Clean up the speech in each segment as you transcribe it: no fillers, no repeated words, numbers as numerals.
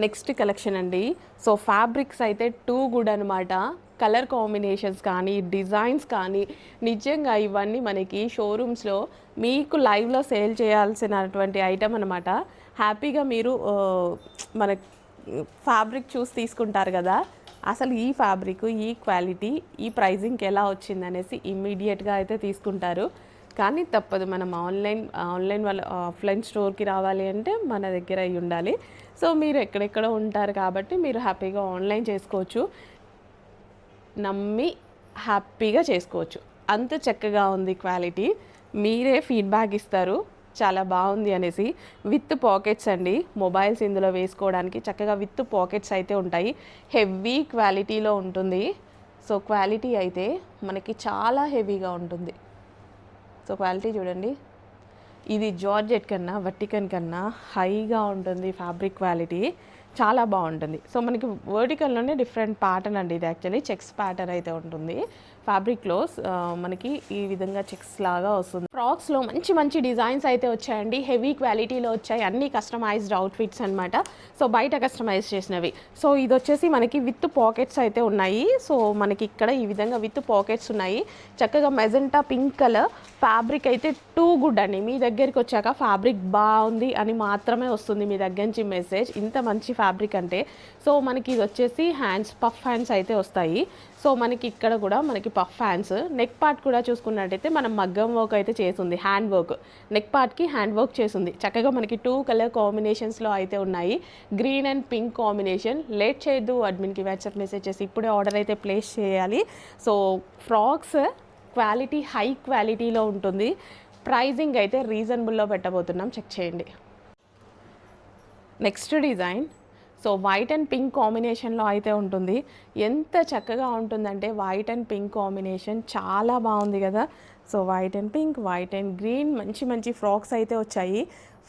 Next collection అండి. So fabrics అయితే too good అనమాట. కలర్ కాంబినేషన్స్ కానీ డిజైన్స్ కానీ నిజంగా ఇవన్నీ మనకి షోరూమ్స్లో మీకు లైవ్లో సేల్ చేయాల్సినటువంటి ఐటమ్ అనమాట. హ్యాపీగా మీరు మన ఫ్యాబ్రిక్ చూసి తీసుకుంటారు కదా, అసలు ఈ ఫ్యాబ్రిక్ ఈ క్వాలిటీ ఈ ప్రైజింగ్కి ఎలా వచ్చిందనేసి ఇమ్మీడియట్గా అయితే తీసుకుంటారు. కానీ తప్పదు, మనం ఆన్లైన్ వాళ్ళ ఆఫ్లైన్ స్టోర్కి రావాలి అంటే మన దగ్గర అయి ఉండాలి. సో మీరు ఎక్కడెక్కడ ఉంటారు కాబట్టి మీరు హ్యాపీగా ఆన్లైన్ చేసుకోవచ్చు, నమ్మి హ్యాపీగా చేసుకోవచ్చు. అంత చక్కగా ఉంది క్వాలిటీ. మీరే ఫీడ్బ్యాక్ ఇస్తారు చాలా బాగుంది అనేసి. విత్ పాకెట్స్ అండి, మొబైల్స్ ఇందులో వేసుకోవడానికి చక్కగా విత్ పాకెట్స్ అయితే ఉంటాయి. హెవీ క్వాలిటీలో ఉంటుంది. సో క్వాలిటీ అయితే మనకి చాలా హెవీగా ఉంటుంది. సో క్వాలిటీ చూడండి, ఇది జార్జెట్ కన్నా వట్టికన్ కన్నా హైగా ఉంటుంది. ఫ్యాబ్రిక్ క్వాలిటీ చాలా బాగుంటుంది. సో మనకి వర్టికల్లోనే డిఫరెంట్ ప్యాటర్న్ అండి. ఇది యాక్చువల్లీ చెక్స్ ప్యాటర్న్ అయితే ఉంటుంది. ఫ్యాబ్రిక్లో మనకి ఈ విధంగా చెక్స్ లాగా వస్తుంది. ఫ్రాక్స్లో మంచి మంచి డిజైన్స్ అయితే వచ్చాయండి. హెవీ క్వాలిటీలో వచ్చాయి. అన్ని కస్టమైజ్డ్ అవుట్ఫిట్స్ అనమాట. సో బయట కస్టమైజ్ చేసినవి. సో ఇది వచ్చేసి మనకి విత్ పాకెట్స్ అయితే ఉన్నాయి. సో మనకి ఇక్కడ ఈ విధంగా విత్ పాకెట్స్ ఉన్నాయి. చక్కగా మెజెంటా పింక్ కలర్ ఫ్యాబ్రిక్ అయితే టూ గుడ్ అండి. మీ దగ్గరికి వచ్చాక ఫ్యాబ్రిక్ బాగుంది అని మాత్రమే వస్తుంది మీ దగ్గర నుంచి మెసేజ్, ఇంత మంచి ఫ్యాబ్రిక్ అంటే. సో మనకి ఇది వచ్చేసి హ్యాండ్స్, పఫ్ హ్యాండ్స్ అయితే వస్తాయి. సో మనకి ఇక్కడ కూడా మనకి పఫ్ హ్యాండ్స్. నెక్ పార్ట్ కూడా చూసుకున్నట్టయితే మనం మగ్గం వర్క్ అయితే చేసింది, హ్యాండ్ వర్క్. నెక్ పార్ట్కి హ్యాండ్ వర్క్ చేసింది. చక్కగా మనకి టూ కలర్ కాంబినేషన్స్లో అయితే ఉన్నాయి. Green and pink combination. Late చేయొద్దు, అడ్మిన్కి వాట్సాప్ మెసేజ్ చేసి ఇప్పుడే ఆర్డర్ అయితే ప్లేస్ చేయాలి. సో ఫ్రాక్స్ క్వాలిటీ హై క్వాలిటీలో ఉంటుంది. ప్రైజింగ్ అయితే రీజనబుల్లో పెట్టబోతున్నాం, చెక్ చేయండి. Next design. So white and pink కాంబినేషన్లో అయితే ఉంటుంది. ఎంత చక్కగా ఉంటుందంటే వైట్ అండ్ పింక్ కాంబినేషన్ చాలా బాగుంది కదా. So white and pink, white and green, మంచి మంచి ఫ్రాక్స్ అయితే వచ్చాయి.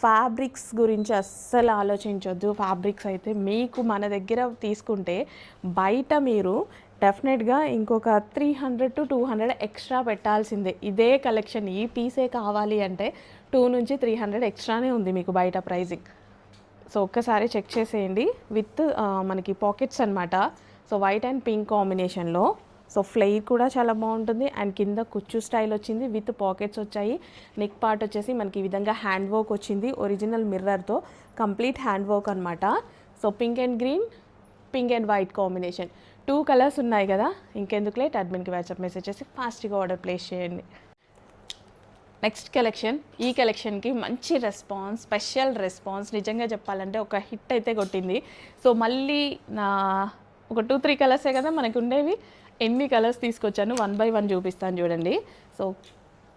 ఫ్యాబ్రిక్స్ గురించి అస్సలు ఆలోచించొద్దు. ఫ్యాబ్రిక్స్ అయితే మీకు మన దగ్గర తీసుకుంటే బయట మీరు డెఫినెట్గా ఇంకొక 300 to 200 ఎక్స్ట్రా పెట్టాల్సిందే. ఇదే కలెక్షన్ ఈ పీసే కావాలి అంటే 2 నుంచి 300 ఎక్స్ట్రానే ఉంది మీకు బయట ప్రైజింగ్. సో ఒక్కసారి చెక్ చేసేయండి. విత్ మనకి పాకెట్స్ అనమాట. సో వైట్ అండ్ పింక్ కాంబినేషన్లో. సో ఫ్లెయిర్ కూడా చాలా బాగుంటుంది. అండ్ కింద కుచ్చు స్టైల్ వచ్చింది, విత్ పాకెట్స్ వచ్చాయి. నెక్ పార్ట్ వచ్చేసి మనకి ఈ విధంగా హ్యాండ్ వర్క్ వచ్చింది, ఒరిజినల్ మిర్రర్తో కంప్లీట్ హ్యాండ్ వర్క్ అనమాట. So pink and green, pink and white combination, 2 colours ఉన్నాయి కదా. ఇంకెందుకు లేట్, అడ్మిన్కి వాట్సాప్ మెసేజ్ చేసి ఫాస్ట్గా ఆర్డర్ ప్లేస్ చేయండి. Next collection. ఈ కలెక్షన్కి మంచి రెస్పాన్స్, స్పెషల్ రెస్పాన్స్. నిజంగా చెప్పాలంటే ఒక హిట్ అయితే కొట్టింది. సో మళ్ళీ నా ఒక 2-3 కలర్సే కదా మనకు ఉండేవి. ఎన్ని కలర్స్ తీసుకొచ్చాను 1 by 1 చూపిస్తాను చూడండి. సో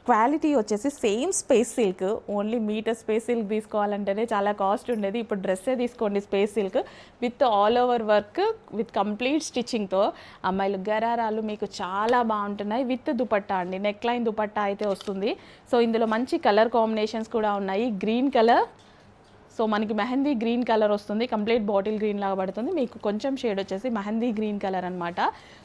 క్వాలిటీ వచ్చేసి same space silk. Only meter space silk తీసుకోవాలంటేనే చాలా కాస్ట్ ఉండేది. ఇప్పుడు డ్రెస్సే తీసుకోండి space silk with all over work, with complete స్టిచ్చింగ్తో. అమ్మాయిలు గరారాలు మీకు చాలా బాగుంటున్నాయి. విత్ దుపట్టా అండి, నెక్ లైన్ దుపట్టా అయితే వస్తుంది. సో ఇందులో మంచి కలర్ కాంబినేషన్స్ కూడా ఉన్నాయి. గ్రీన్ కలర్, సో మనకి మెహందీ గ్రీన్ కలర్ వస్తుంది, కంప్లీట్ బాటిల్ గ్రీన్ లాగా పడుతుంది. మీకు కొంచెం షేడ్ వచ్చేసి మెహందీ గ్రీన్ కలర్ అనమాట.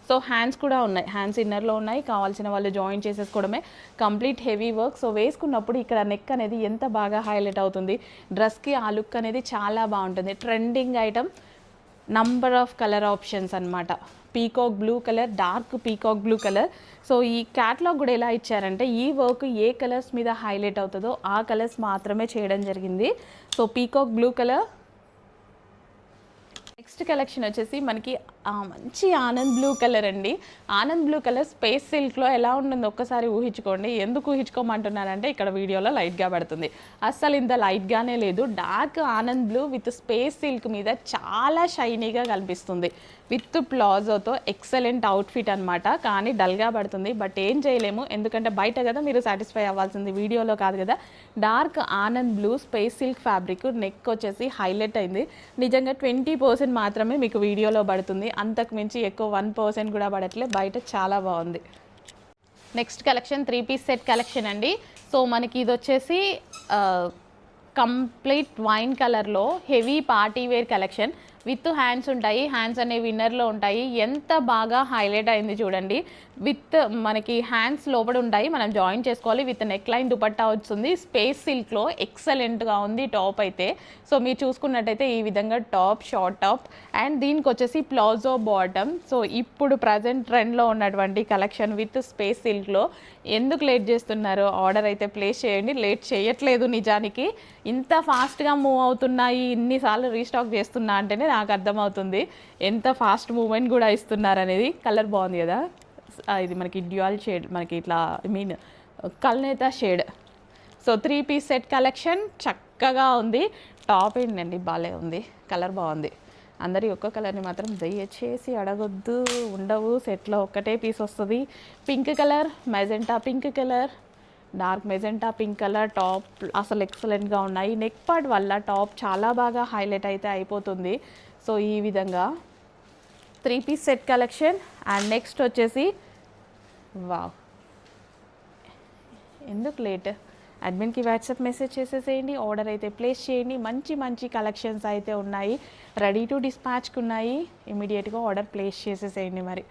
సో హ్యాండ్స్ కూడా ఉన్నాయి, హ్యాండ్స్ ఇన్నర్లో ఉన్నాయి. కావాల్సిన వాళ్ళు జాయిన్ చేసేసుకోవడమే. Complete heavy work. సో వేసుకున్నప్పుడు ఇక్కడ నెక్ అనేది ఎంత బాగా హైలైట్ అవుతుంది. డ్రెస్కి ఆ లుక్ అనేది చాలా బాగుంటుంది. Trending item, number of colour options అనమాట. Peacock blue colour, dark peacock blue colour. So ఈ క్యాట్లాగ్ కూడా ఎలా ఇచ్చారంటే ఈ వర్క్ ఏ కలర్స్ మీద హైలైట్ అవుతుందో ఆ కలర్స్ మాత్రమే చేయడం జరిగింది. So peacock blue colour. Next collection వచ్చేసి మనకి మంచి ఆనంద్ బ్లూ కలర్ అండి. ఆనంద్ బ్లూ కలర్ స్పేస్ సిల్క్లో ఎలా ఉంటుందో ఒక్కసారి ఊహించుకోండి. ఎందుకు ఊహించుకోమంటున్నానంటే ఇక్కడ వీడియోలో లైట్గా పడుతుంది, అస్సలు ఇంత లైట్గానే లేదు. Dark Anand blue with space silk మీద చాలా షైనీగా కనిపిస్తుంది. విత్ ప్లాజోతో ఎక్సలెంట్ అవుట్ఫిట్ అనమాట. కానీ డల్గా పడుతుంది, బట్ ఏం చేయలేము ఎందుకంటే బయట కదా మీరు సాటిస్ఫై అవ్వాల్సింది, వీడియోలో కాదు కదా. Dark Anand blue space silk fabric, neck వచ్చేసి హైలైట్ అయింది. నిజంగా 20% మాత్రమే మీకు వీడియోలో పడుతుంది, అంతకు మించి ఎక్కువ 1% కూడా పడట్లే. బయట చాలా బాగుంది. Next collection 3 piece set collection అండి. సో మనకి ఇది వచ్చేసి కంప్లీట్ వైన్ కలర్లో heavy party wear collection. With hands ఉంటాయి. హ్యాండ్స్ అనేవి ఇన్నర్లో ఉంటాయి. ఎంత బాగా హైలైట్ అయింది చూడండి. విత్ మనకి హ్యాండ్స్ లోపల ఉంటాయి, మనం జాయిన్ చేసుకోవాలి. విత్ నెక్ లైన్ దుపట్టా వస్తుంది. స్పేస్ సిల్క్లో ఎక్సలెంట్గా ఉంది టాప్ అయితే. సో మీరు చూసుకున్నట్టయితే ఈ విధంగా టాప్, షార్ట్ టాప్, అండ్ దీనికి వచ్చేసి ప్లాజో బాటమ్. సో ఇప్పుడు ప్రజెంట్ ట్రెండ్లో ఉన్నటువంటి కలెక్షన్ విత్ స్పేస్ సిల్క్లో. ఎందుకు లేట్ చేస్తున్నారు? ఆర్డర్ అయితే ప్లేస్ చేయండి. లేట్ చేయట్లేదు నిజానికి. ఇంత ఫాస్ట్గా మూవ్ అవుతున్నాయి, ఇన్నిసార్లు రీస్టాక్ చేస్తున్నా అంటేనే నాకు అర్థమవుతుంది ఎంత ఫాస్ట్ మూవ్మెంట్ కూడా ఇస్తున్నారు అనేది. కలర్ బాగుంది కదా, ఇది మనకి డ్యూయల్ షేడ్, మనకి ఇట్లా కల్నేత shade. So 3 piece set collection చక్కగా ఉంది. టాప్ ఏంటండి భలే ఉంది, కలర్ బాగుంది. అందరి ఒక్క కలర్ని మాత్రం దయచేసి అడగొద్దు, ఉండవు. సెట్లో ఒక్కటే పీస్ వస్తుంది. Pink colour, magenta pink colour, dark magenta pink colour. Top అసలు ఎక్సలెంట్గా ఉన్నాయి. నెక్ పార్ట్ వల్ల టాప్ చాలా బాగా హైలైట్ అయితే అయిపోతుంది. సో ఈ విధంగా 3 piece set collection. And next వచ్చేసి వావ్, ఎందుకు లేట్, అడ్మిన్కి వాట్సాప్ మెసేజ్ చేసేసేయండి, ఆర్డర్ అయితే ప్లేస్ చేయండి. మంచి మంచి కలెక్షన్స్ అయితే ఉన్నాయి, రెడీ టు డిస్పాచ్కి ఉన్నాయి. ఇమీడియట్గా ఆర్డర్ ప్లేస్ చేసేసేయండి మరి.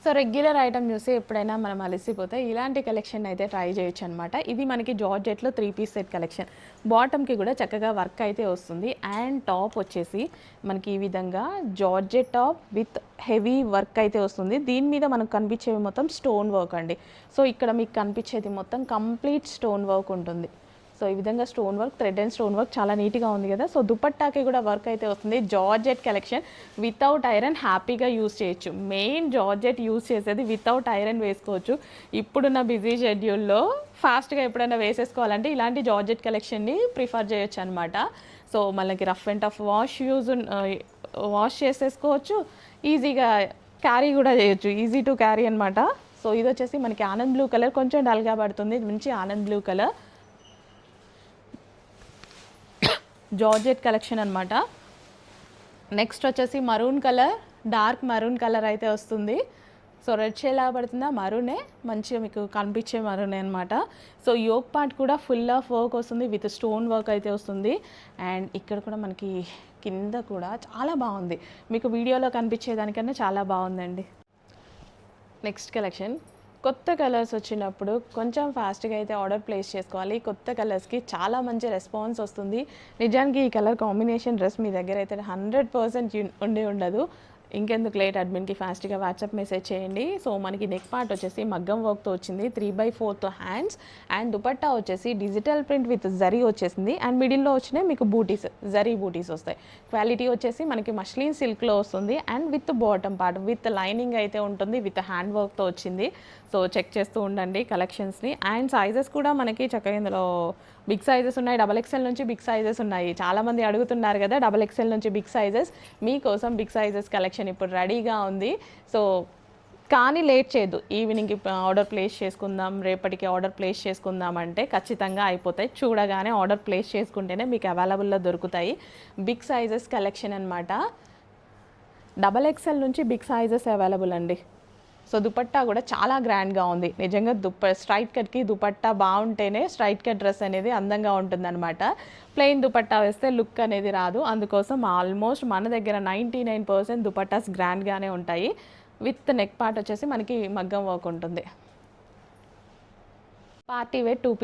సో రెగ్యులర్ ఐటమ్ చూసి ఎప్పుడైనా మనం అలసిపోతే ఇలాంటి కలెక్షన్ అయితే ట్రై చేయొచ్చు అనమాట. ఇది మనకి జార్జెట్లో 3 పీస్ సెట్ కలెక్షన్. బాటమ్కి కూడా చక్కగా వర్క్ అయితే వస్తుంది. అండ్ టాప్ వచ్చేసి మనకి ఈ విధంగా georgette top with heavy work అయితే వస్తుంది. దీని మీద మనకు కనిపించేవి మొత్తం స్టోన్ వర్క్ అండి. సో ఇక్కడ మీకు కనిపించేది మొత్తం కంప్లీట్ స్టోన్ వర్క్ ఉంటుంది. సో ఈ విధంగా stone work, thread and stone work చాలా నీట్గా ఉంది కదా. సో దుపట్టాకి కూడా వర్క్ అయితే వస్తుంది. జార్జెట్ కలెక్షన్ వితౌట్ ఐరన్ హ్యాపీగా యూస్ చేయొచ్చు. మెయిన్ జార్జెట్ యూస్ చేసేది వితౌట్ ఐరన్ వేసుకోవచ్చు. ఇప్పుడున్న బిజీ షెడ్యూల్లో ఫాస్ట్గా ఎప్పుడైనా వేసేసుకోవాలంటే ఇలాంటి జార్జెట్ కలెక్షన్ని ప్రిఫర్ చేయొచ్చు అనమాట. సో మనకి రఫ్ అండ్ టఫ్ వాష్ చేసేసుకోవచ్చు, ఈజీగా క్యారీ కూడా చేయొచ్చు, ఈజీ టు క్యారీ అనమాట. సో ఇది వచ్చేసి మనకి ఆనంద్ బ్లూ కలర్, కొంచెం డల్గా పడుతుంది, మంచి Anand blue colour georgette collection అనమాట. నెక్స్ట్ వచ్చేసి maroon colour, dark maroon colour అయితే వస్తుంది. సో రెడ్ షేడ్ లాగా పడుతుందా, మరూనే, మంచిగా మీకు కనిపించే మరూనే అనమాట. సో యోక్ పార్ట్ కూడా ఫుల్ ఆఫ్ వర్క్ వస్తుంది, విత్ స్టోన్ వర్క్ అయితే వస్తుంది. అండ్ ఇక్కడ కూడా మనకి కింద కూడా చాలా బాగుంది, మీకు వీడియోలో కనిపించేదానికన్నా చాలా బాగుందండి. నెక్స్ట్ కలెక్షన్, కొత్త కలర్స్ వచ్చినప్పుడు కొంచెం ఫాస్ట్గా అయితే ఆర్డర్ ప్లేస్ చేసుకోవాలి. కొత్త కలర్స్కి చాలా మంచి రెస్పాన్స్ వస్తుంది. నిజానికి ఈ కలర్ కాంబినేషన్ డ్రెస్ మీ దగ్గర అయితే 100% ఉండే ఉండదు. ఇంకెందుకు లేట్, అడ్మిన్కి ఫాస్ట్గా వాట్సాప్ మెసేజ్ చేయండి. సో మనకి నెక్ పార్ట్ వచ్చేసి మగ్గం వర్క్తో వచ్చింది, 3/4 హ్యాండ్స్. అండ్ దుపట్టా వచ్చేసి డిజిటల్ ప్రింట్ విత్ జరీ వచ్చేసింది. అండ్ మిడిల్లో వచ్చినాయి మీకు బూటీస్, జరీ బూటీస్ వస్తాయి. క్వాలిటీ వచ్చేసి మనకి మష్లిన్ సిల్క్లో వస్తుంది. And with bottom part with lining అయితే ఉంటుంది, విత్ హ్యాండ్ వర్క్తో వచ్చింది. సో చెక్ చేస్తూ ఉండండి కలెక్షన్స్ని. అండ్ సైజెస్ కూడా మనకి చక్కగా ఇందులో బిగ్ సైజెస్ ఉన్నాయి, XXL నుంచి బిగ్ సైజెస్ ఉన్నాయి. చాలామంది అడుగుతున్నారు కదా XXL నుంచి బిగ్ సైజెస్, మీకోసం బిగ్ సైజెస్ కలెక్షన్ ఇప్పుడు రెడీగా ఉంది. సో కానీ లేట్ చేయొద్దు, ఈవినింగ్కి ఆర్డర్ ప్లేస్ చేసుకుందాం, రేపటికి ఆర్డర్ ప్లేస్ చేసుకుందాం అంటే ఖచ్చితంగా అయిపోతాయి. చూడగానే ఆర్డర్ ప్లేస్ చేసుకుంటేనే మీకు అవైలబుల్లో దొరుకుతాయి. బిగ్ సైజెస్ కలెక్షన్ అనమాట. XXL నుంచి బిగ్ సైజెస్ అవైలబుల్ అండి. సో దుపట్టా కూడా చాలా గ్రాండ్గా ఉంది నిజంగా. స్ట్రైట్ కట్కి దుపట్టా బాగుంటేనే స్ట్రైట్ కట్ డ్రెస్ అనేది అందంగా ఉంటుందన్నమాట. ప్లెయిన్ దుపట్టా వేస్తే లుక్ అనేది రాదు. అందుకోసం ఆల్మోస్ట్ మన దగ్గర 99% దుపట్టాస్ గ్రాండ్గానే ఉంటాయి. విత్ నెక్ పార్ట్ వచ్చేసి మనకి మగ్గం వర్క్ ఉంటుంది. Party wear 2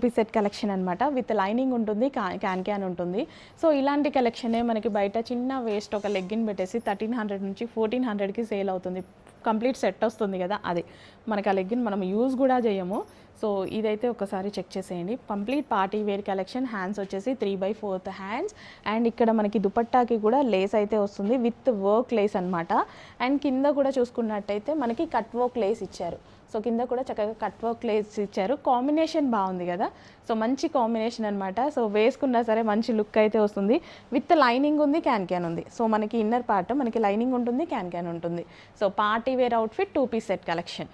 piece set collection అనమాట. విత్ లైనింగ్ ఉంటుంది, క్యాన్ ఉంటుంది. సో ఇలాంటి కలెక్షనే మనకి బయట చిన్న వేస్ట్ ఒక లెగ్గిన్ పెట్టేసి 1300 నుంచి 1400కి సేల్ అవుతుంది. కంప్లీట్ సెట్ వస్తుంది కదా, అది మనకి ఆ లెగ్గిన్ మనం యూజ్ కూడా చేయము. సో ఇదైతే ఒకసారి చెక్ చేసేయండి. Complete party wear collection. Hands వచ్చేసి 3/4 హ్యాండ్స్. అండ్ ఇక్కడ మనకి దుపట్టాకి కూడా లేస్ అయితే వస్తుంది, విత్ వర్క్ లేస్ అనమాట. అండ్ కింద కూడా చూసుకున్నట్టయితే మనకి కట్ వర్క్ లేస్ ఇచ్చారు. సో కింద కూడా చక్కగా కట్ వర్క్ లేస్ ఇచ్చారు. కాంబినేషన్ బాగుంది కదా, సో మంచి కాంబినేషన్ అనమాట. సో వేసుకున్నా సరే మంచి లుక్ అయితే వస్తుంది. విత్ లైనింగ్ ఉంది, క్యాన్ ఉంది. సో మనకి ఇన్నర్ పార్ట్ మనకి లైనింగ్ ఉంటుంది, క్యాన్ ఉంటుంది. So party wear outfit 2 piece set collection.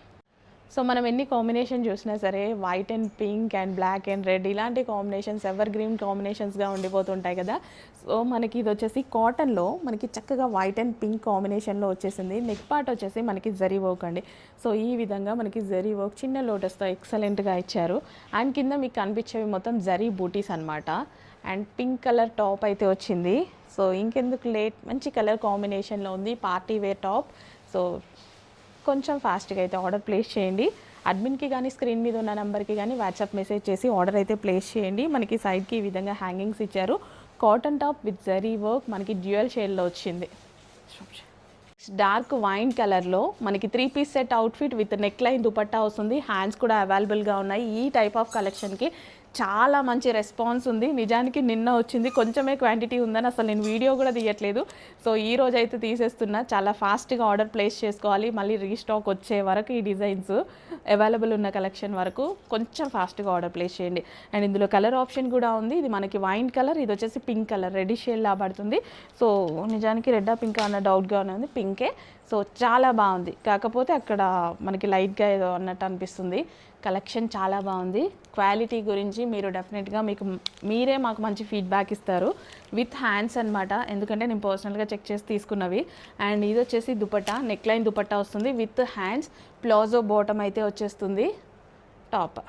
So మనం ఎన్ని కాంబినేషన్ చూసినా సరే white and pink and black and red ఇలాంటి కాంబినేషన్స్ ఎవర్ గ్రీన్ కాంబినేషన్స్గా ఉండిపోతుంటాయి కదా. సో మనకి ఇది వచ్చేసి కాటన్లో మనకి చక్కగా వైట్ అండ్ పింక్ కాంబినేషన్లో వచ్చేసింది. నెక్ పార్ట్ వచ్చేసి మనకి జరీ వర్క్ అండి. సో ఈ విధంగా మనకి జరీ వర్క్ చిన్న లోటస్తో ఎక్సలెంట్గా ఇచ్చారు. అండ్ కింద మీకు కనిపించేవి మొత్తం జరీ బూటీస్ అనమాట. అండ్ పింక్ కలర్ టాప్ అయితే వచ్చింది. సో ఇంకెందుకు లేట్, మంచి కలర్ కాంబినేషన్లో ఉంది, పార్టీ వేర్ టాప్. సో కొంచెం ఫాస్ట్గా అయితే ఆర్డర్ ప్లేస్ చేయండి. అడ్మిన్కి కానీ స్క్రీన్ మీద ఉన్న నెంబర్కి కానీ వాట్సాప్ మెసేజ్ చేసి ఆర్డర్ అయితే ప్లేస్ చేయండి. మనకి సైడ్కి ఈ విధంగా హ్యాంగింగ్స్ ఇచ్చారు. Cotton top with zari work, మనకి డ్యూయల్ షేడ్లో వచ్చింది. డార్క్ వైన్ కలర్లో మనకి 3 piece set outfit with neckline dupatta వస్తుంది. హ్యాండ్స్ కూడా అవైలబుల్గా ఉన్నాయి. ఈ టైప్ ఆఫ్ కలెక్షన్కి చాలా మంచి రెస్పాన్స్ ఉంది. నిజానికి నిన్న వచ్చింది, కొంచెమే క్వాంటిటీ ఉందని అసలు నేను వీడియో కూడా తీయట్లేదు. సో ఈ రోజు అయితే తీసేస్తున్నా. చాలా ఫాస్ట్గా ఆర్డర్ ప్లేస్ చేసుకోవాలి, మళ్ళీ రీస్టాక్ వచ్చే వరకు ఈ డిజైన్స్ అవైలబుల్ ఉన్న కలెక్షన్ వరకు కొంచెం ఫాస్ట్గా ఆర్డర్ ప్లేస్ చేయండి. అండ్ ఇందులో కలర్ ఆప్షన్ కూడా ఉంది. ఇది మనకి వైన్ కలర్, ఇది వచ్చేసి పింక్ కలర్, రెడ్డిష్ షేడ్ లా పడుతుంది. సో నిజానికి రెడ్డా పింక్ అన్న డౌట్గానే ఉంది, పింకే. సో చాలా బాగుంది, కాకపోతే అక్కడ మనకి లైట్గా ఏదో అన్నట్టు అనిపిస్తుంది. కలెక్షన్ చాలా బాగుంది. క్వాలిటీ గురించి మీరు డెఫినెట్గా మీరే మాకు మంచి ఫీడ్బ్యాక్ ఇస్తారు. విత్ హ్యాండ్స్ అనమాట, ఎందుకంటే నేను పర్సనల్గా చెక్ చేసి తీసుకున్నవి. అండ్ ఇది వచ్చేసి దుపట్టా, నెక్ లైన్ దుపట్టా వస్తుంది విత్ హ్యాండ్స్, ప్లాజో బాటమ్ అయితే వచ్చేస్తుంది. టాప్